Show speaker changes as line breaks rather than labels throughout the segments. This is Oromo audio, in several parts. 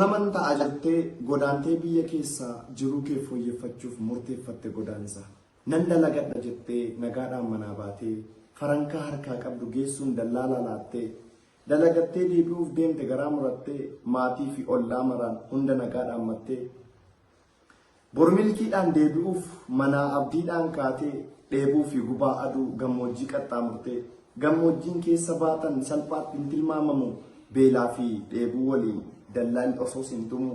Bornaman ta'a jettee godaantee biyya keessaa jiruu kee fooyyeffachuuf murteeffatte godaansa. Nan dalagadha jettee nagaadhaan manaa baatee farankaa harkaa qabdu geessuun dallaala laattee dalagattee deebi'uuf deemte garaa murattee maatii fi ollaa maraan hunda nagaadhaan mattee bormilkiidhaan deebi'uuf manaa abdiidhaan kaatee dheebuu fi gubaa aduu gammoojjii qaxxaamurtee gammoojjiin keessa baatan salphaatti hin tilmaamamu beelaa fi dheebuu waliin dallaan osoo sin tumu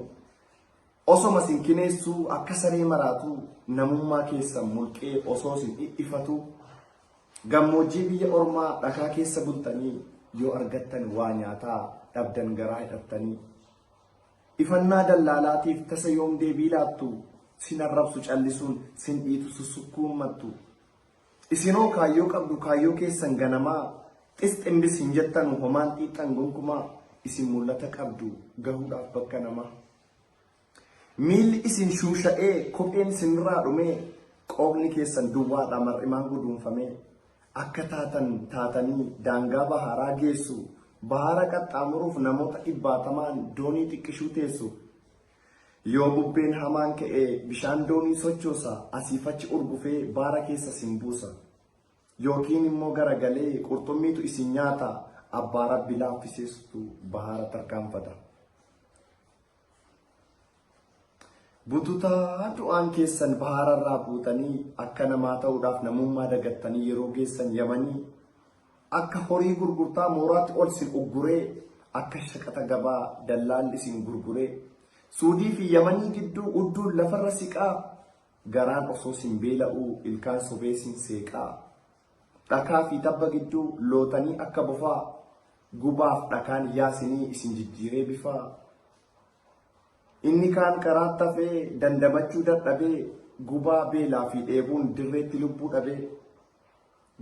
osoma sin kineessuu akka saree maraatu namummaa keessa mulqee osoo sin ifatu gammoojjii biyya ormaa dhakaa keessa bultanii yoo argattan waa nyaataa dhabdan garaa hidhattanii ifannaa dallaalaatiif tasa yoom deebii laattu sin arrabsu callisuun sin dhiitu susukkuummattu isinoo kaayyoo qabdu kaayyoo keessan ganamaa xixximbis hin jettanu homaan xiixxan gonkumaa isin mul'ata qabdu gahuudhaaf bakka namaa miilli isin shuusha'ee kopheen isinirraa dhumee qoobni keessan duwwaadha mar'imaan guduunfamee akka taatanii daangaa baharaa geessu bahara qaxxaamuruuf namoota dhibbaatamaan doonii xiqqishuu teessu yoo bubbeen hamaan ka'ee bishaan doonii sochoosa asiifachi urgufee baara keessa sin buusa yookiin immoo garagalee qurxummiitu isin nyaata abbaa rabbi laaffiseessu bahara tarkaanfata. Bututaa du'aan keessan bahararraa buutanii akka namaa ta'uudhaaf namummaa dagattanii yeroo geessan yamanii akka horii gurgurtaa mooraatti ol sin ugguree akka shaqata gabaa dallaan isin gurguree suudii fi yamanii gidduu udduun lafarra siqaa garaan osoo sin beela'uu ilkaan sobee sin seeqaa dhakaa fi tabba gidduu lootanii akka bofaa gubaaf dhakaan yaasinii isin jijjiiree bifaa inni kaan karaa tafee dandamachuu dadhabee gubaa beelaa fi dheebuun dirreetti lubbuu dhabee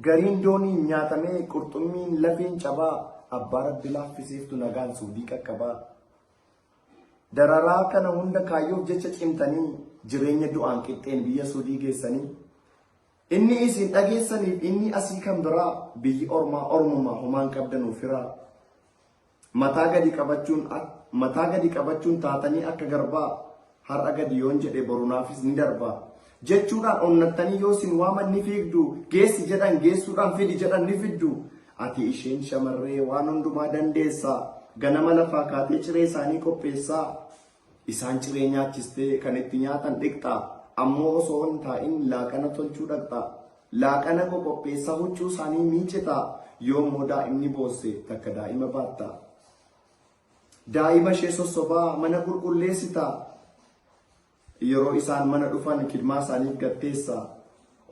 gariin dooniin nyaatamee qurxummiin lafeen cabaa abbaa rabbi laaffiseeftu nagaan suudii qaqqabaa dararaa kana hunda kaayyoof jecha cimtanii jireenya du'aan qixxeen biyya suudii geessanii inni isin dhageessaniif inni asii kan biraa biyyi ormaa ormumaa homaan qabdanuu firaa mataa gadi qabachuun taatanii akka garbaa har'a gadi yoon jedhe borunaafis ni darbaa jechuudhaan onnattanii yoo sin waaman ni fiigdu geessi jedhan geessuudhaan fidi jedhan ni fiddu ati isheen shamarree waan hundumaa dandeessaa ganama lafaa kaatee ciree isaanii qopheessaa isaan ciree nyaachistee kan itti nyaatan dhiqxaa ammoo osoo hin taa'in laaqana tolchuu dhaqxaa laaqana qopheessaa huccuu isaanii miicitaa yoommoo daa'imni boosse takka daa'ima baattaa daa'ima ishee sossobaa mana qulqulleessitaa yeroo isaan mana dhufan kidmaa isaaniif gatteessaa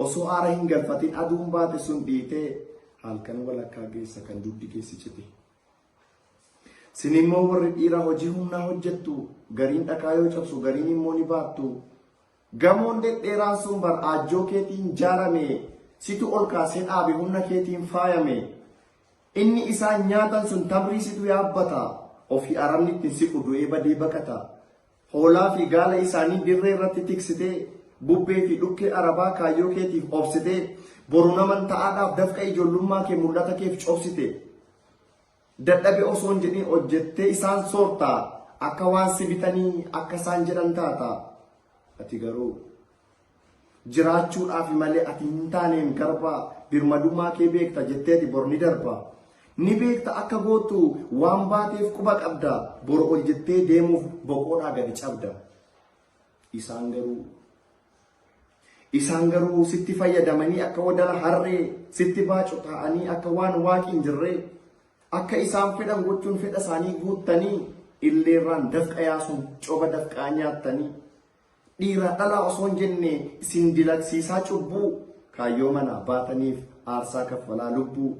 osoo aara hin galfatin aduun baate sun dhiitee halkan walakkaa geessa kan dugdi keessi cite sin immoo warri dhiiraa hojii humnaa hojjettu gariin dhakaa yoo cabsu gariin immoo ni baattu gamoon dhedheeraan sun bar aajjoo keetiin jaarame situ ol kaasee dhaabe humna keetiin faayame inni isaan nyaatan sun tamrii situ yaabbata ofii arabni ittiin siqu du'ee badee baqata hoolaa fi gaala isaanii dirree irratti tiksitee bubbee fi dhukkee arabaa kaayyoo keetiif obsitee boru naman ta'aadhaaf dafqa ijoollummaa kee mul'ata keef cobsite dadhabe osoon jedhee hojjettee isaan soortaa akka waan si bitanii akka isaan jedhan taata ati garuu jiraachuudhaaf malee ati hin taaneen garbaa birmadummaa kee beekta jetteeti bor ni darbaa ni beekta akka gootu waan baateef quba qabda bor ol jettee deemuuf boqoodhaa gadi cabda isaan garuu sitti fayyadamanii akka wadala harree sitti baacu ta'anii akka waan waaqii hin jirree akka isaan fedhan gochuun fedha isaanii guuttanii illeerraan dafqa yaasuun coba dafqaa nyaattanii dhiira dhalaa osoo hin jenne isin dilagsiisaa cubbuu kaayyoo mana baataniif aarsaa kaffalaa lubbuu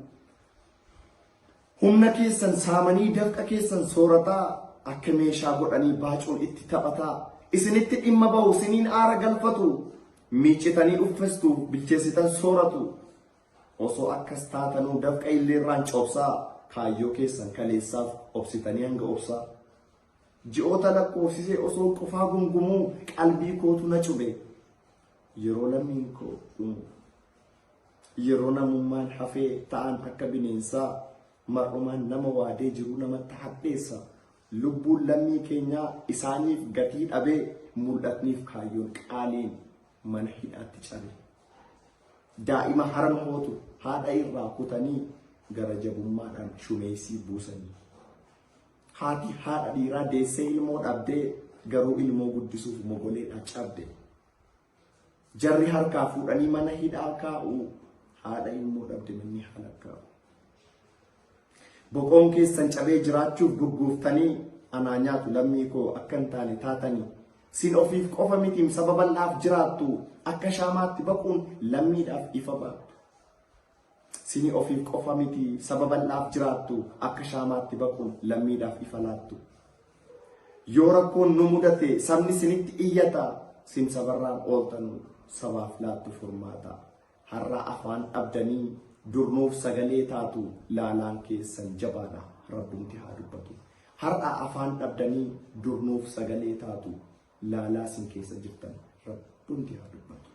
humna keessan saamanii dafqa keessan soorataa akka meeshaa godhanii baacuun itti taphataa isinitti dhimma bahu siniin aara galfatu miicitanii uffestu bilcheessitan sooratu osoo akkas taatanuu dafqa illeerraan cobsaa kaayyoo keessan kaleessaaf obsitanii hanga obsaa ji'oota lakkoofsisee osoo qofaa gungumuu qalbii kootu na cube yeroo lammiin koo dhumu yeroo namummaan hafee ta'an akka bineensaa mar'umaan nama waadee jiru namatti hadheessa lubbuun lammii keenyaa isaaniif gatii dhabee mul'atniif kaayyoon qaaliin mana hidhaatti cabe. Daa'ima harma hootu haadha irraa kutanii gara jabummaadhaan shumeessii buusanii. Haati haadha dhiiraa deessee ilmoo dhabdee garuu ilmoo guddisuuf mogoleedha cabde. Jarri harkaa fuudhanii mana hidhaa kaa'u haadha ilmoo dhabde manni haala kaa'u. Boqoon keessan cabee jiraachuuf gurguuftanii anaa nyaatu lammii koo akka hin taane taatanii. Sin ofiif qofa mitiim saba bal'aaf jiraattu akka shaamaatti baquun lammiidhaaf ifa baattu. Sini ofiif qofa miti saba bal'aaf jiraattu akka shaamaatti baquun lammiidhaaf ifa laattu. Yoo rakkoon nu mudate sabni sinitti iyyata sin sabarraan ooltan sabaaf laattu furmaata. Har'a afaan dhabdanii durnuuf sagalee taatu laalaan keessan jabaadha rabbumti haa dubbatu. Har'a afaan dhabdanii durnuuf sagalee taatu laalaa sin keessa jirtan rabbumti haa dubbatu.